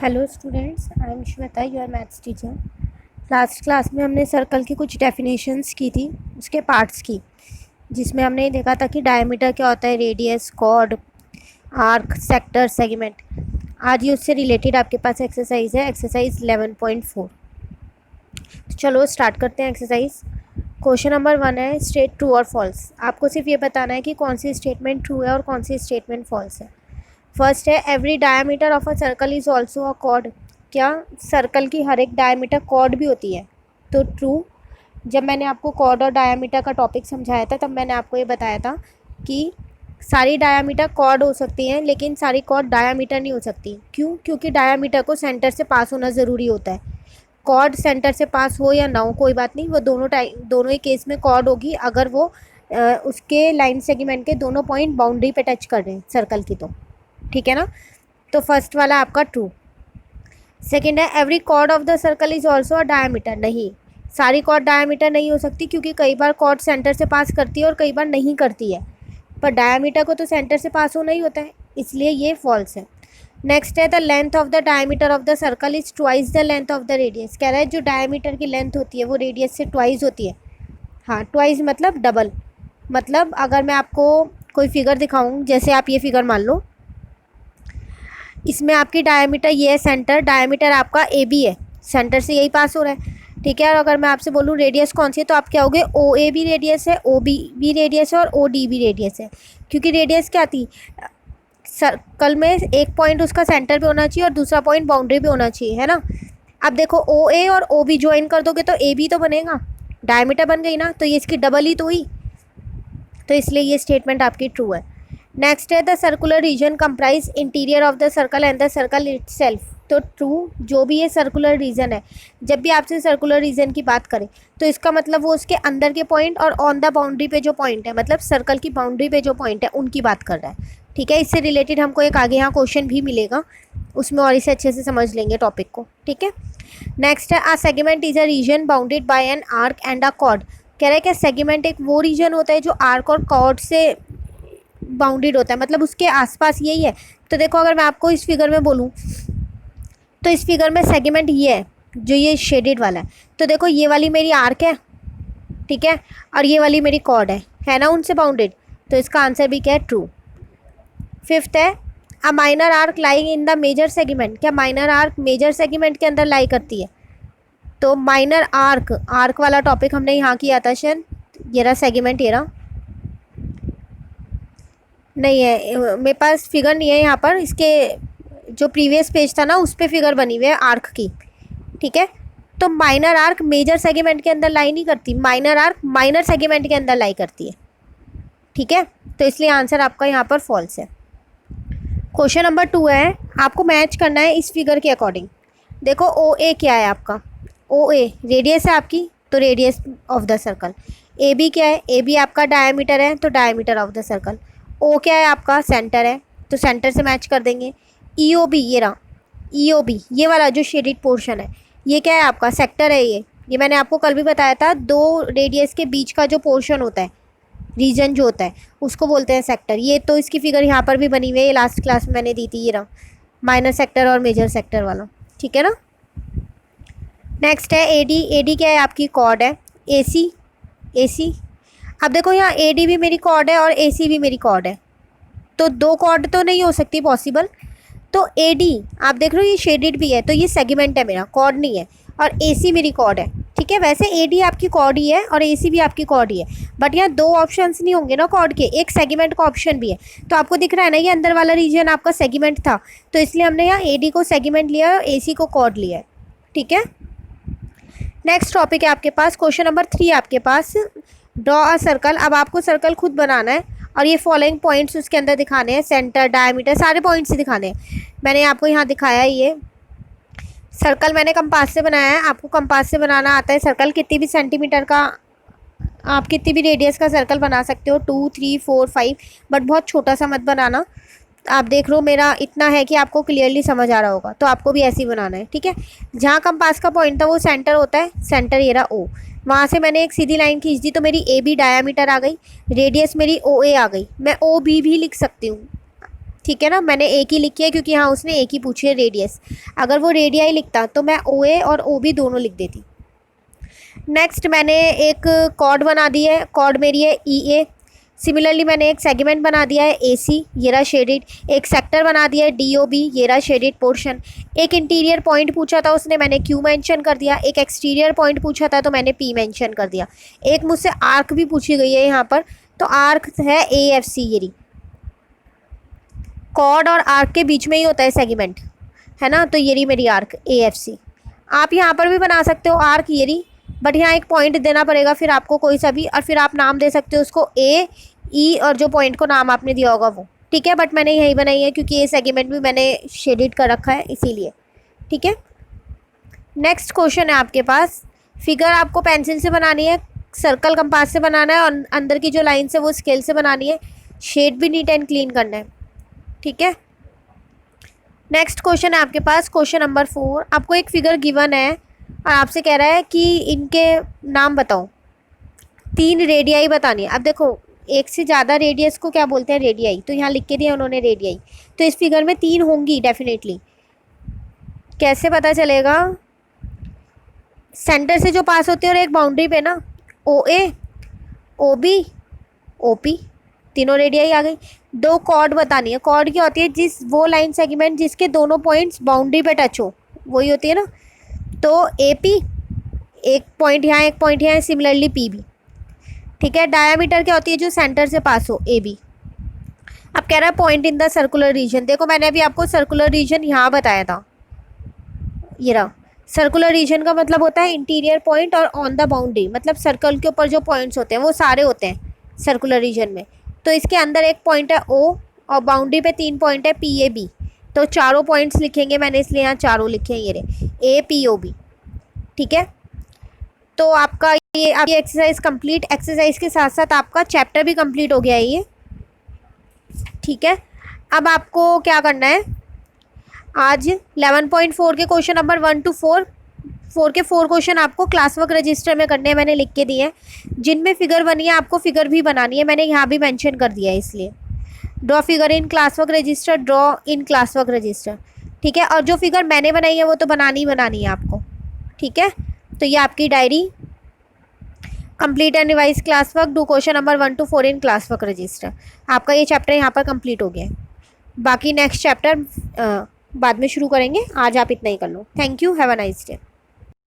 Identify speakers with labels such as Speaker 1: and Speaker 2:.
Speaker 1: Hello students, I am Shweta, your maths teacher. Last class में हमने circle की कुछ डेफिनेशंस की थी, उसके पार्ट्स की, जिसमें हमने ये देखा था कि डायमीटर क्या होता है, radius, chord, arc, sector, segment. आज ये उससे रिलेटेड आपके पास एक्सरसाइज है, एक्सरसाइज 11.4। चलो स्टार्ट करते हैं एक्सरसाइज। क्वेश्चन नंबर 1 है, स्टेट ट्रू और फॉल्स। आपको सिर्फ ये बताना है कि कौन सी स्टेटमेंट ट्रू है और कौन सी स्टेटमेंट फॉल्स है। फर्स्ट है, every diameter of a circle is also a cord. क्या सर्कल की हर एक डायमीटर कॉर्ड भी होती है? तो ट्रू। जब मैंने आपको कॉर्ड और डायमीटर का टॉपिक समझाया था, तब मैंने आपको ये बताया था कि सारी डायमीटर कॉर्ड हो सकती हैं, लेकिन सारी कॉर्ड डायमीटर नहीं हो सकती। क्यों? क्योंकि डायमीटर को सेंटर से पास होना ज़रूरी होता है। कॉर्ड सेंटर से पास हो या ना हो कोई बात नहीं, वो दोनों ही केस में कॉर्ड होगी अगर वो उसके लाइन सेगमेंट के दोनों पॉइंट बाउंड्री पे टच कर रहे हैं सर्कल की। तो ठीक है ना। तो फर्स्ट वाला आपका ट्रू। सेकंड है, every chord of the circle is also a diameter. नहीं, सारी कॉर्ड डायमीटर नहीं हो सकती, क्योंकि कई बार कॉर्ड सेंटर से पास करती है और कई बार नहीं करती है। पर डायमीटर को तो सेंटर से पास होना ही होता है, इसलिए ये फॉल्स है। नेक्स्ट है, the length of the diameter of the circle is twice the length of the radius. कह रहा है जो डायमीटर की लेंथ होती है वो रेडियस से ट्वाइस होती है। हाँ, ट्वाइस मतलब डबल। मतलब अगर मैं आपको कोई फिगर दिखाऊं, जैसे आप ये फिगर मान लो, इसमें आपकी डायमीटर ये है, सेंटर डायमीटर आपका ए बी है, सेंटर से यही पास हो रहा है। ठीक है। और अगर मैं आपसे बोलूँ रेडियस कौन सी है, तो आप क्या होगे, ओ ए भी रेडियस है, ओ बी भी रेडियस है और ओ डी भी रेडियस है। क्योंकि रेडियस क्या थी, सर्कल में एक पॉइंट उसका सेंटर पे होना चाहिए और दूसरा पॉइंट बाउंड्री पे होना चाहिए, है ना। अब देखो, ओ ए और ओ बी ज्वाइन कर दोगे तो ए बी तो बनेगा, डायमीटर बन गई ना, तो ये इसकी डबल ही तो हुई। तो इसलिए ये स्टेटमेंट आपकी ट्रू है। नेक्स्ट है, the circular region comprise interior of the circle and the circle itself. तो ट्रू, जो भी ये सर्कुलर रीजन है, जब भी आपसे सर्कुलर रीजन की बात करें तो इसका मतलब वो उसके अंदर के पॉइंट और ऑन द बाउंड्री पे जो पॉइंट है, मतलब सर्कल की बाउंड्री पे जो पॉइंट है उनकी बात कर रहा है। ठीक है। इससे रिलेटेड हमको एक आगे यहाँ क्वेश्चन भी मिलेगा, उसमें और इसे अच्छे से समझ लेंगे टॉपिक को। ठीक है। नेक्स्ट है, a segment is a region bounded by an arc and a chord. कह रहा है कि सेगमेंट एक वो रीजन होता है जो आर्क और कॉर्ड से बाउंडेड होता है, मतलब उसके आसपास यही है। तो देखो, अगर मैं आपको इस फिगर में बोलूँ, तो इस फिगर में सेगमेंट ये है जो ये शेडेड वाला है। तो देखो, ये वाली मेरी आर्क है, ठीक है, और ये वाली मेरी कॉर्ड है ना, उनसे बाउंडेड। तो इसका आंसर भी क्या है, ट्रू। फिफ्थ है, a minor arc lying in the major segment. क्या माइनर आर्क मेजर सेगमेंट के अंदर लाई करती है? तो माइनर आर्क, आर्क वाला टॉपिक हमने यहाँ किया था शायद। ये रहा सेगमेंट, ये रहा, नहीं है मेरे पास फिगर नहीं है यहाँ पर, इसके जो प्रीवियस पेज था ना उस पर फिगर बनी हुई है आर्क की। ठीक है। तो माइनर आर्क मेजर सेगमेंट के अंदर लाई नहीं करती, माइनर आर्क माइनर सेगमेंट के अंदर लाई करती है। ठीक है। तो इसलिए आंसर आपका यहाँ पर फॉल्स है। क्वेश्चन नंबर 2 है, आपको मैच करना है इस फिगर के अकॉर्डिंग। देखो, ओ ए क्या है आपका, ओ ए रेडियस है आपकी, तो radius of the circle. A B क्या है, ए बी आपका डायमीटर है, तो diameter of the circle. O क्या है आपका, सेंटर है, तो सेंटर से मैच कर देंगे। ई ओ बी, ये रहा ई ओ बी, ये वाला जो शेडेड पोर्शन है, ये क्या है आपका, सेक्टर है। ये मैंने आपको कल भी बताया था, दो रेडियस के बीच का जो पोर्शन होता है, रीजन जो होता है, उसको बोलते हैं सेक्टर। ये तो इसकी फिगर यहाँ पर भी बनी हुई है, ये लास्ट क्लास में मैंने दी थी, ये रहा माइनर सेक्टर और मेजर सेक्टर वाला। ठीक है ना। नेक्स्ट है ए डी। ए डी क्या है आपकी, कॉर्ड है। ए सी, ए सी, अब देखो यहाँ ए डी भी मेरी कॉर्ड है और ए सी भी मेरी कॉर्ड है, तो दो कॉर्ड तो नहीं हो सकती पॉसिबल। तो ए डी आप देख रहे हो, ये शेडेड भी है, तो ये सेगमेंट है मेरा, कॉर्ड नहीं है। और ए सी मेरी कॉर्ड है। ठीक है। वैसे ए डी आपकी कॉर्ड ही है और ए सी भी आपकी कॉर्ड ही है, बट यहाँ दो ऑप्शंस नहीं होंगे ना कॉर्ड के, एक सेगमेंट का ऑप्शन भी है। तो आपको दिख रहा है ना, ये अंदर वाला रीजन आपका सेगमेंट था, तो इसलिए हमने यहाँ ए डी को सेगमेंट लिया और ए सी को कॉर्ड लिया है। ठीक है। नेक्स्ट टॉपिक है आपके पास, क्वेश्चन नंबर 3 आपके पास, ड्रॉ अ सर्कल। अब आपको सर्कल खुद बनाना है और ये फॉलोइंग पॉइंट्स उसके अंदर दिखाने हैं, सेंटर, डायमीटर, सारे पॉइंट्स ही दिखाने हैं। मैंने आपको यहाँ दिखाया है, ये सर्कल मैंने कंपास से बनाया है। आपको कंपास से बनाना आता है सर्कल, कितनी भी सेंटीमीटर का, आप कितनी भी रेडियस का सर्कल बना सकते हो, 2, 3, 4, 5, बट बहुत छोटा सा मत बनाना। आप देख लो, मेरा इतना है कि आपको क्लियरली समझ आ रहा होगा, तो आपको भी ऐसे ही बनाना है। ठीक है। जहाँ कंपास का पॉइंट था वो सेंटर होता है, सेंटर ये रहा ओ, वहाँ से मैंने एक सीधी लाइन खींच दी, तो मेरी ए बी डायामीटर आ गई, रेडियस मेरी ओ ए आ गई। मैं ओ बी भी लिख सकती हूँ, ठीक है ना, मैंने एक ही लिखी है क्योंकि यहाँ उसने एक ही पूछी है रेडियस। अगर वो रेडियाई लिखता तो मैं ओ ए और ओ बी दोनों लिख देती। नेक्स्ट मैंने एक कॉर्ड बना दी है, कॉर्ड मेरी है ई ए। सिमिलरली मैंने एक सेगमेंट बना दिया है ए सी, ये रहा शेडेड। एक सेक्टर बना दिया है डी ओ बी, ये रहा शेडेड पोर्शन। एक इंटीरियर पॉइंट पूछा था उसने, मैंने क्यू मेंशन कर दिया। एक एक्सटीरियर पॉइंट पूछा था तो मैंने पी मेंशन कर दिया। एक मुझसे आर्क भी पूछी गई है यहाँ पर, तो आर्क है ए एफ सी। ये रही, कॉर्ड और आर्क के बीच में ही होता है सेगमेंट, है ना, तो ये रही मेरी आर्क ए एफ सी। आप यहाँ पर भी बना सकते हो आर्क, ये रही, बट यहाँ एक पॉइंट देना पड़ेगा फिर आपको कोई सा भी, और फिर आप नाम दे सकते हो उसको ए ई और जो पॉइंट को नाम आपने दिया होगा वो, ठीक है। बट मैंने यही बनाई है क्योंकि ये सेगमेंट भी मैंने शेडेड कर रखा है इसीलिए, ठीक है। नेक्स्ट क्वेश्चन है आपके पास, फिगर आपको पेंसिल से बनानी है, सर्कल कंपास से बनाना है, और अंदर की जो लाइन है वो स्केल से बनानी है। शेड भी नीट एंड क्लीन करना है, ठीक है। नेक्स्ट क्वेश्चन है आपके पास, क्वेश्चन नंबर 4। आपको एक फिगर गिवन है और आपसे कह रहा है कि इनके नाम बताओ। 3 रेडियाई बतानी है। अब देखो, एक से ज़्यादा रेडियस को क्या बोलते हैं, रेडियाई। तो यहाँ लिख के दिया उन्होंने रेडियाई, तो इस फिगर में 3 होंगी डेफिनेटली। कैसे पता चलेगा, सेंटर से जो पास होती है और एक बाउंड्री पे ना, ओ ए ओ बी ओ पी, तीनों रेडियाई आ गई। 2 कॉर्ड बतानी है। कॉर्ड क्या होती है, जिस वो लाइन सेगमेंट जिसके दोनों पॉइंट्स बाउंड्री पे टच हो, वही होती है ना। तो ए पी, एक पॉइंट यहाँ एक पॉइंट यहाँ, सिमिलरली पी भी, ठीक है। डायामीटर क्या होती है, जो सेंटर से पास हो, ए बी। अब कह रहा है point in the circular region. देखो मैंने अभी आपको सर्कुलर रीजन यहाँ बताया था, ये रहा। सर्कुलर रीजन का मतलब होता है इंटीरियर पॉइंट और ऑन द बाउंड्री, मतलब सर्कल के ऊपर जो पॉइंट्स होते हैं वो सारे होते हैं सर्कुलर रीजन में। तो इसके अंदर एक पॉइंट है ओ, और बाउंड्री पे 3 पॉइंट है पी ए बी, तो चारों पॉइंट्स लिखेंगे मैंने, इसलिए यहाँ चारों लिखे हैं, ये रहे ए पी ओ बी, ठीक है। तो आपका ये आपकी एक्सरसाइज कंप्लीट। एक्सरसाइज के साथ साथ आपका चैप्टर भी कंप्लीट हो गया है ये, ठीक है। अब आपको क्या करना है, आज 11.4 के क्वेश्चन नंबर 1 to 4 के 4 क्वेश्चन आपको क्लास वर्क रजिस्टर में करने हैं, मैंने लिख के दिए हैं। जिनमें फिगर बनी है आपको फिगर भी बनानी है, मैंने यहाँ भी मेंशन कर दिया है इसलिए। Draw figure in class work register, draw in class work register, ठीक है। और जो फिगर मैंने बनाई है वो तो बनानी ही बनानी है आपको, ठीक है। तो ये आपकी diary, complete and revise class work, do question number 1 to 4 in class work register. आपका ये चैप्टर यहाँ पर कंप्लीट हो गया है। बाकी नेक्स्ट चैप्टर बाद में शुरू करेंगे, आज आप इतना ही कर लो। Thank you, have a nice day.